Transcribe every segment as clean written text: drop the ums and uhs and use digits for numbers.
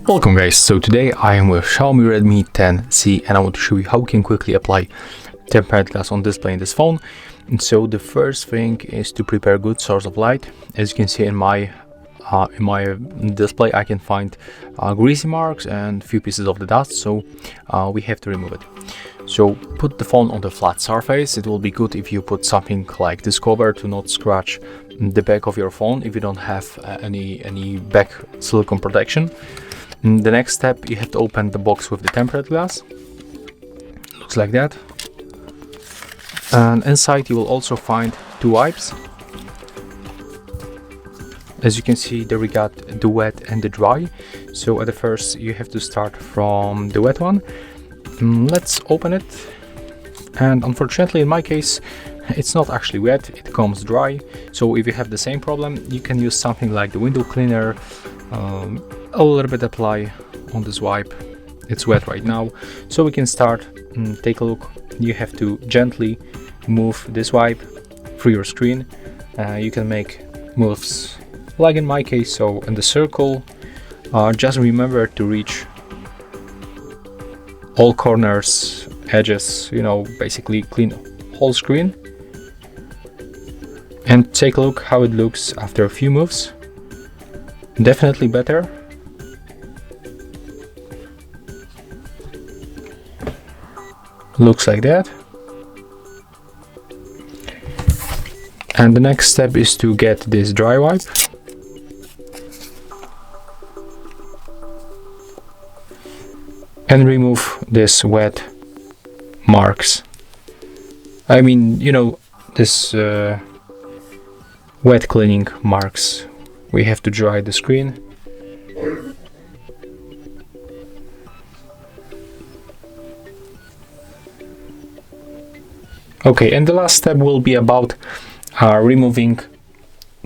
Welcome guys, so today I am with Xiaomi Redmi 10C and I want to show you how you can quickly apply tempered glass on display in this phone. And so the first thing is to prepare a good source of light. As you can see in my display, I can find greasy marks and few pieces of the dust, so we have to remove it. So put the phone on the flat surface. It will be good if you put something like this cover to not scratch the back of your phone if you don't have any back silicone protection. The next step, you have to open the box with the tempered glass. Looks like that. And inside you will also find two wipes. As you can see, there we got the wet and the dry. So at the first you have to start from the wet one. Let's open it. And unfortunately in my case it's not actually wet, it comes dry. So if you have the same problem, you can use something like the window cleaner. A little bit apply on this wipe. It's wet right now, so we can start. Take a look. You have to gently move this wipe through your screen. You can make moves like in my case, so in the circle. Just remember to reach all corners, edges, basically clean whole screen. And take a look how it looks after a few moves. Definitely better. Looks like that. And the next step is to get this dry wipe. And remove this wet marks. I mean, this wet cleaning marks. We have to dry the screen. Okay, and the last step will be about removing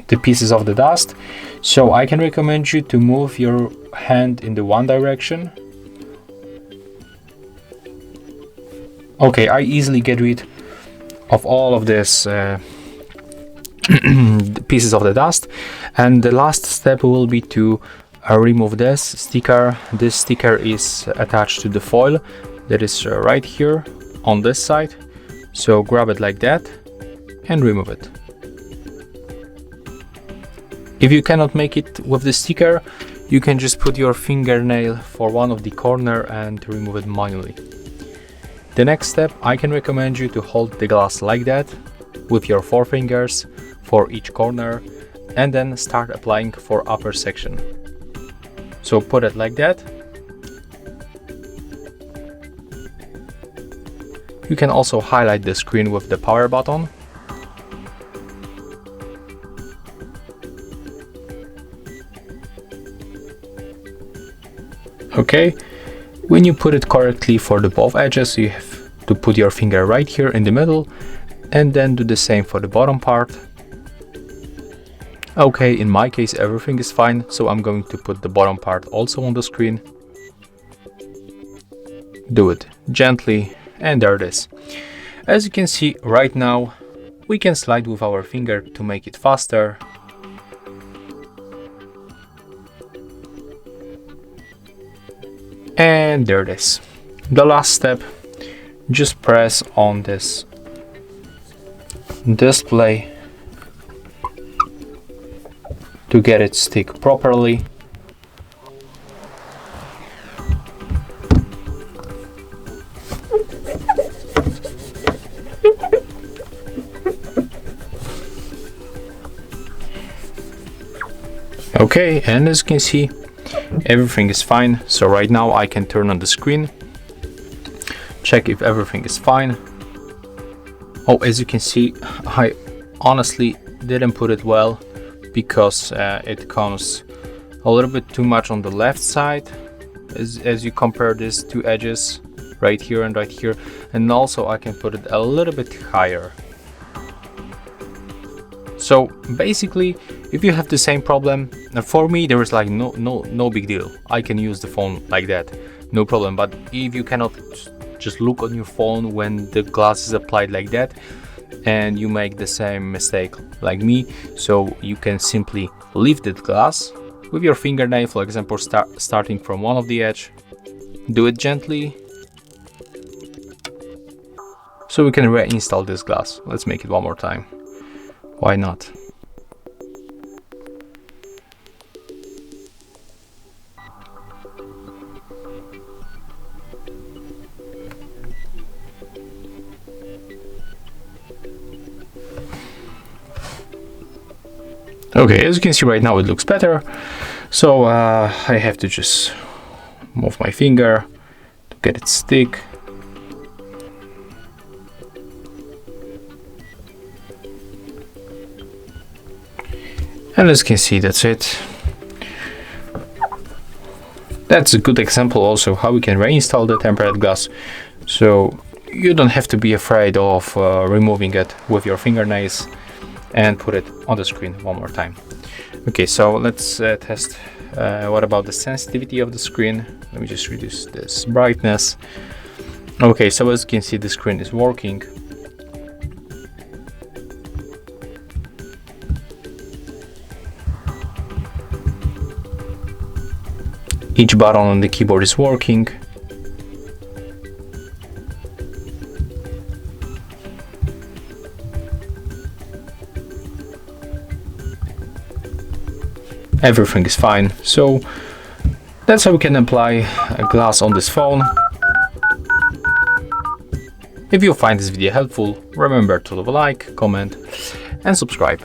the pieces of the dust. So I can recommend you to move your hand in the one direction. Okay, I easily get rid of all of this pieces of the dust, and the last step will be to remove this sticker. This sticker is attached to the foil that is right here on this side. So grab it like that and remove it. If you cannot make it with the sticker, you can just put your fingernail for one of the corner and remove it manually. The next step, I can recommend you to hold the glass like that with your four fingers for each corner and then start applying for upper section. So put it like that. You can also highlight the screen with the power button. Okay, when you put it correctly for the both edges, you have to put your finger right here in the middle and then do the same for the bottom part. Okay, in my case everything is fine, so I'm going to put the bottom part also on the screen. Do it gently. And there it is. As you can see right now, we can slide with our finger to make it faster. And there it is. The last step, just press on this display to get it stick properly. Okay, and as you can see, everything is fine. So right now I can turn on the screen, check if everything is fine. Oh, as you can see, I honestly didn't put it well because it comes a little bit too much on the left side as you compare these two edges right here and right here, and also I can put it a little bit higher. So basically, if you have the same problem, for me there is like no big deal. I can use the phone like that, no problem. But if you cannot just look on your phone when the glass is applied like that, and you make the same mistake like me, so you can simply lift the glass with your fingernail, for example, starting from one of the edge. Do it gently, so we can reinstall this glass. Let's make it one more time. Why not? Okay, as you can see right now it looks better. So I have to just move my finger to get it stick. And as you can see, that's it. That's a good example also how we can reinstall the tempered glass. So you don't have to be afraid of removing it with your fingernails, and put it on the screen one more time. Okay, so let's test what about the sensitivity of the screen. Let me just reduce this brightness. Okay, so as you can see, the screen is working. Each button on the keyboard is working. Everything is fine. So that's how we can apply a glass on this phone. If you find this video helpful, remember to leave a like, comment and subscribe.